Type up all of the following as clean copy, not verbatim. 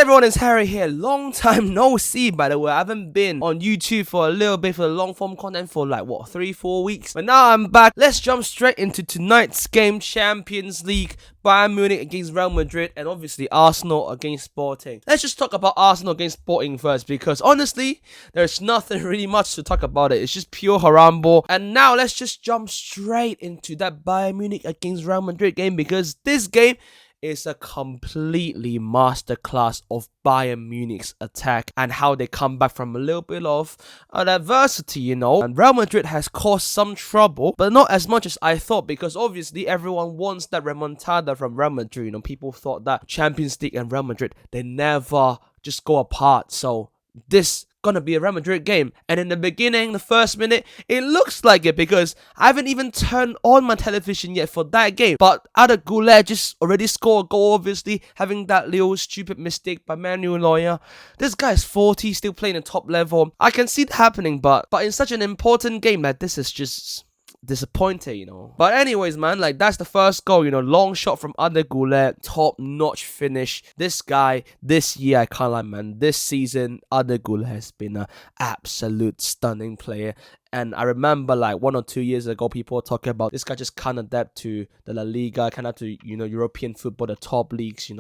everyone, it's Harry here. Long time no see, by the way. I haven't been on YouTube for a little bit for the long form content for like, 3-4 weeks. But now I'm back. Let's jump straight into tonight's game. Champions League, Bayern Munich against Real Madrid, and obviously Arsenal against Sporting. Let's just talk about Arsenal against Sporting first, because honestly, there's nothing really much to talk about it. It's just pure harambo. And now let's just jump straight into that Bayern Munich against Real Madrid game, because this game is a completely masterclass of Bayern Munich's attack and how they come back from a little bit of adversity, And Real Madrid has caused some trouble, but not as much as I thought, because obviously everyone wants that remontada from Real Madrid. People thought that Champions League and Real Madrid, they never just go apart. So this gonna be a Real Madrid game, and in the beginning, the first minute, it looks like it, because I haven't even turned on my television yet for that game, but Arda Güler just already scored a goal, obviously, having that little stupid mistake by Manuel Neuer. This guy is 40, still playing at top level. I can see it happening, but in such an important game like this is just disappointing, But anyways, man, that's the first goal, long shot from Arda Güler, top-notch finish. This guy, this year, I can't lie, man, this season, Arda Güler has been an absolute stunning player. And I remember 1 or 2 years ago, people were talking about this guy just can't adapt to the La Liga, can't adapt to, European football, the top leagues,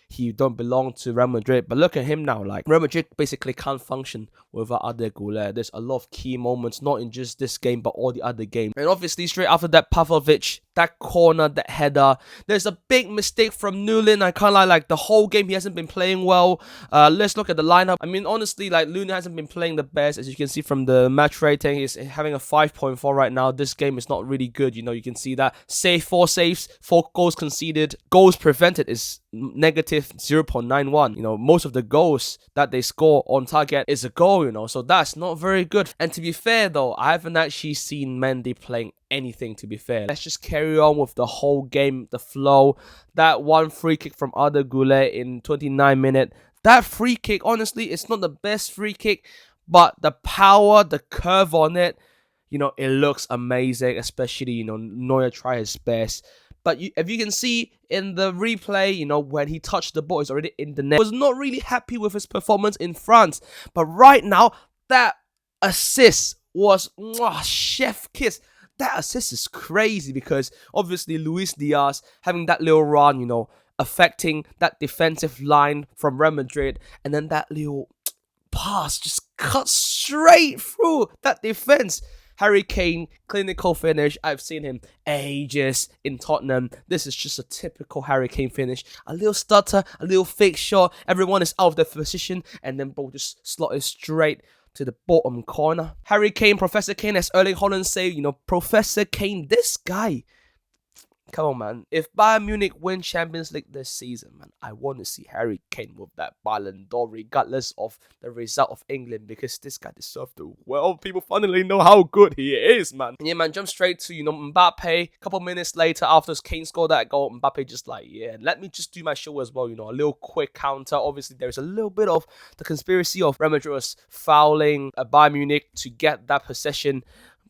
He don't belong to Real Madrid. But look at him now, Real Madrid basically can't function without Arda Güler. There's a lot of key moments, not in just this game, but all the other games. And obviously, straight after that, Pavlovic, that corner, that header, there's a big mistake from Newlin. I can't lie, the whole game, he hasn't been playing well. Let's look at the lineup. I mean, honestly, Luna hasn't been playing the best. As you can see from the match rating, he's having a 5.4 right now. This game is not really good. You can see that. 4 saves, 4 goals conceded. Goals prevented is negative 0.91. Most of the goals that they score on target is a goal, so that's not very good. And to be fair though, I haven't actually seen Mendy playing anything, to be fair. Let's just carry on with the whole game, the flow. That one free kick from Arda Güler in 29 minutes. That free kick, honestly, it's not the best free kick, but the power, the curve on it, it looks amazing, especially, Neuer tried his best. But if you can see in the replay, when he touched the ball, it's already in the net. I was not really happy with his performance in France. But right now, that assist was chef kiss. That assist is crazy, because obviously Luis Diaz having that little run, affecting that defensive line from Real Madrid. And then that little pass just cut straight through that defense. Harri Kane, clinical finish. I've seen him ages in Tottenham. This is just a typical Harri Kane finish. A little stutter, a little fake shot. Everyone is out of their position, and then ball just slotted straight to the bottom corner. Harri Kane, Professor Kane, as Erling Haaland say, Professor Kane, this guy. Come on, man. If Bayern Munich win Champions League this season, man, I want to see Harri Kane with that Ballon d'Or, regardless of the result of England, because this guy deserves the world. People finally know how good he is, man. Yeah, man, jump straight to, Mbappe. A couple minutes later, after Kane scored that goal, Mbappe just let me just do my show as well, a little quick counter. Obviously, there's a little bit of the conspiracy of Real Madrid was fouling Bayern Munich to get that possession.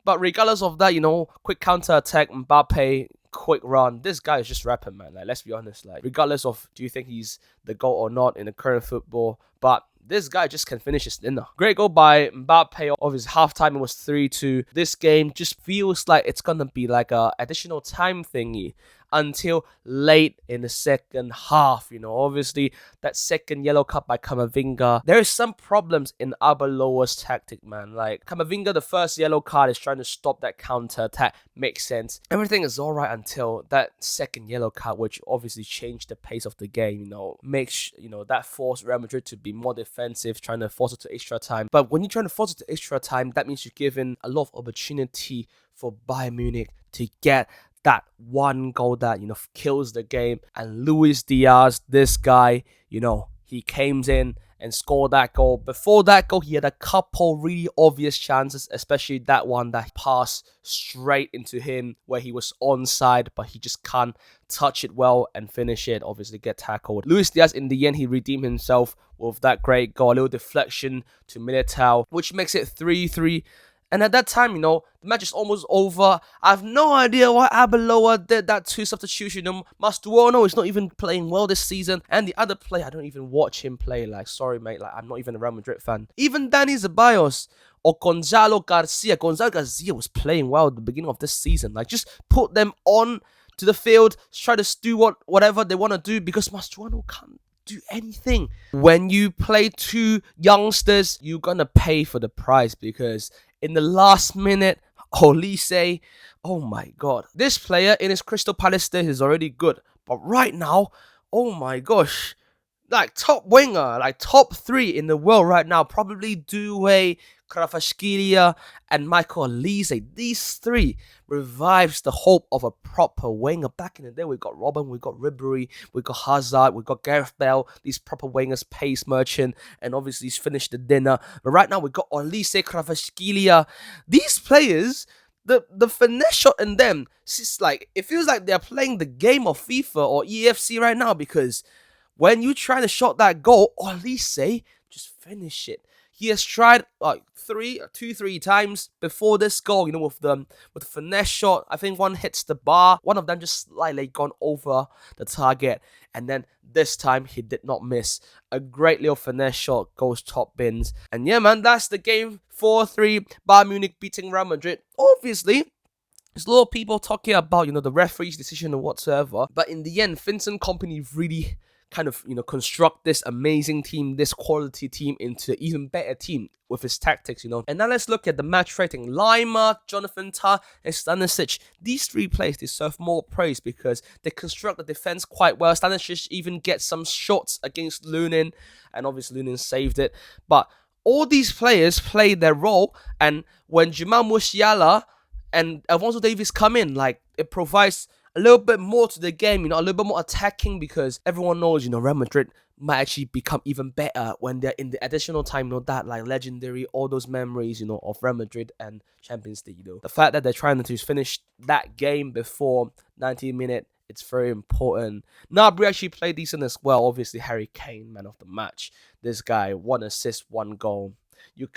But regardless of that, quick counter attack, Mbappe, quick run. This guy is just rapping, man. Let's be honest. Regardless of do you think he's the GOAT or not in the current football, but this guy just can finish his dinner. Great goal by Mbappe. Of his halftime, it was 3-2. This game just feels like it's gonna be a additional time thingy until late in the second half. Obviously that second yellow card by Camavinga. There is some problems in Arbeloa's tactic, man. Camavinga, the first yellow card is trying to stop that counter attack. Makes sense. Everything is alright until that second yellow card, which obviously changed the pace of the game. Makes that forced Real Madrid to be more defensive, trying to force it to extra time. But when you're trying to force it to extra time, that means you're giving a lot of opportunity for Bayern Munich to get that one goal that, kills the game. And Luis Diaz, this guy, he came in and scored that goal. Before that goal, he had a couple really obvious chances, especially that one that passed straight into him where he was onside, but he just can't touch it well and finish it, obviously get tackled. Luis Diaz, in the end, he redeemed himself with that great goal, a little deflection to Militao, which makes it 3-3. And at that time, the match is almost over. I have no idea why Arbeloa did that two substitution. Mastuono is not even playing well this season. And the other player, I don't even watch him play. Like, sorry, mate. Like, I'm not even a Real Madrid fan. Even Dani Ceballos or Gonzalo Garcia. Gonzalo Garcia was playing well at the beginning of this season. Like, just put them on to the field, try to do whatever they want to do, because Mastuono can't do anything. When you play two youngsters, you're gonna pay for the price, because in the last minute, Olise, oh my god, this player in his Crystal Palace days is already good, but right now, oh my gosh, like top winger, like top 3 in the world right now, probably Doué, Kvaratskhelia, and Michael Olise. These 3 revives the hope of a proper winger. Back in the day, we got Robben, we got Ribery, we got Hazard, we got Gareth Bale, these proper wingers, Pace Merchant, and obviously he's finished the dinner. But right now, we got Olise, Kvaratskhelia. These players, the finesse shot in them, it's like, it feels like they're playing the game of FIFA or EFC right now, because when you try to shot that goal, Olise, just finish it. He has tried like 3 times before this goal, with the finesse shot. I think one hits the bar, one of them just slightly gone over the target, and then this time he did not miss. A great little finesse shot goes top bins. And yeah, man, that's the game. 4-3, Bayern Munich beating Real Madrid. Obviously, there's a lot of people talking about, the referee's decision or whatsoever, but in the end, Vincent Kompany really kind of, construct this amazing team, this quality team into an even better team with his tactics, And now let's look at the match rating. Lima, Jonathan Tah, and Stanisic. These 3 players deserve more praise because they construct the defense quite well. Stanisic even gets some shots against Lunin, and obviously Lunin saved it. But all these players play their role, and when Jamal Musiala and Alphonso Davies come in, like, it provides a little bit more to the game, a little bit more attacking, because everyone knows, Real Madrid might actually become even better when they're in the additional time, that like legendary, all those memories, of Real Madrid and Champions League, The fact that they're trying to finish that game before 90 minutes, it's very important. Gnabry actually played decent as well. Obviously, Harri Kane, man of the match. This guy, 1 assist, 1 goal. You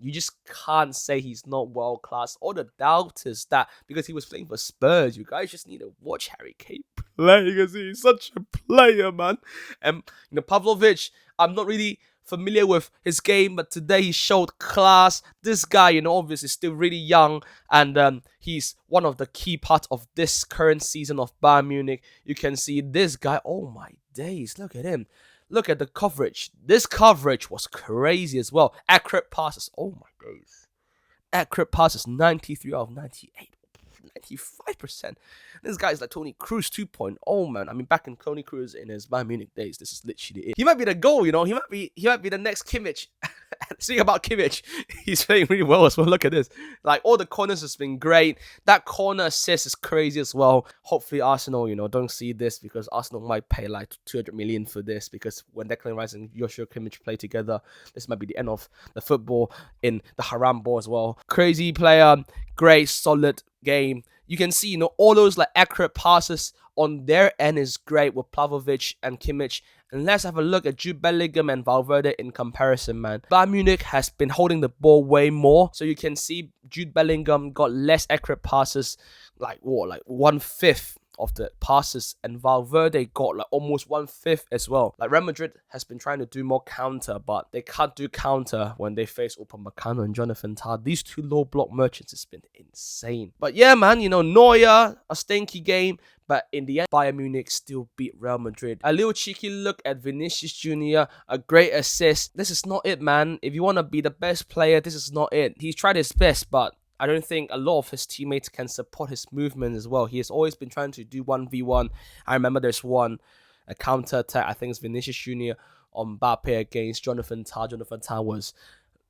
just can't say he's not world class. All the doubt is that because he was playing for Spurs, you guys just need to watch Harri Kane play, because he's such a player, man. And Pavlovic, I'm not really familiar with his game, but today he showed class. This guy, obviously still really young, and he's one of the key parts of this current season of Bayern Munich. You can see this guy. Oh my days, look at him. Look at the coverage. This coverage was crazy as well. Accurate passes. Oh my days. Accurate passes. 93 out of 98. 95%. This guy's like Toni Kroos 2.0, man. I mean, back in Toni Kroos in his Bayern Munich days, this is literally it. He might be the goal, He might be the next Kimmich. Speaking about Kimmich, he's playing really well as well. Look at this. Like, all the corners has been great. That corner assist is crazy as well. Hopefully Arsenal, don't see this, because Arsenal might pay like 200 million for this, because when Declan Rice and Joshua Kimmich play together, this might be the end of the football in the Haram ball as well. Crazy player, great, solid game. You can see, all those like accurate passes on their end is great with Pavlovic and Kimmich. And let's have a look at Jude Bellingham and Valverde in comparison, man. Bayern Munich has been holding the ball way more. So you can see Jude Bellingham got less accurate passes, like 1/5 of the passes, and Valverde got like almost 1/5 as well. Like, Real Madrid has been trying to do more counter, but they can't do counter when they face Upamecano and Jonathan Tah. These 2 low block merchants has been insane. But yeah, man, Neuer, a stinky game, but in the end, Bayern Munich still beat Real Madrid. A little cheeky look at Vinicius Jr., a great assist. This is not it, man. If you want to be the best player, this is not it. He's tried his best, but I don't think a lot of his teammates can support his movement as well. He has always been trying to do 1v1. I remember there's a counter attack. I think it's Vinicius Jr. on Mbappe against Jonathan Tah. Jonathan Tah was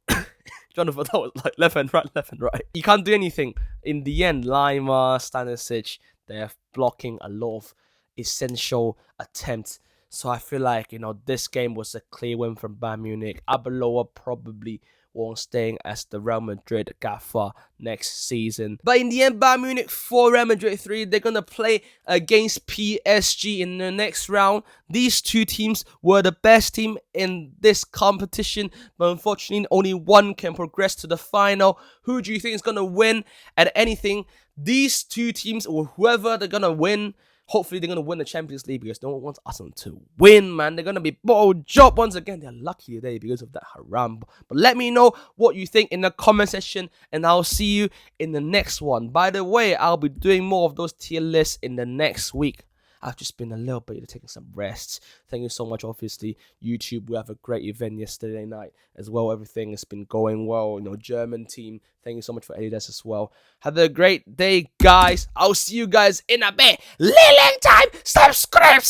like left and right. You can't do anything. In the end, Lima, Stanisic, they're blocking a lot of essential attempts So I feel like, this game was a clear win from Bayern Munich. Arbeloa probably won't staying as the Real Madrid gaffer next season. But in the end, Bayern Munich 4, Real Madrid 3. They're going to play against PSG in the next round. These two teams were the best team in this competition, but unfortunately only one can progress to the final. Who do you think is going to win at anything? These two teams, or whoever they're going to win, hopefully they're going to win the Champions League, because no one wants Arsenal to win, man. They're going to be bottled job once again. They're lucky today because of that haram. But let me know what you think in the comment section, and I'll see you in the next one. By the way, I'll be doing more of those tier lists in the next week. I've just been a little bit taking some rest. Thank you so much. Obviously, YouTube, we have a great event yesterday night as well. Everything has been going well. German team. Thank you so much for Adidas as well. Have a great day, guys. I'll see you guys in a bit. Little time. Subscribe.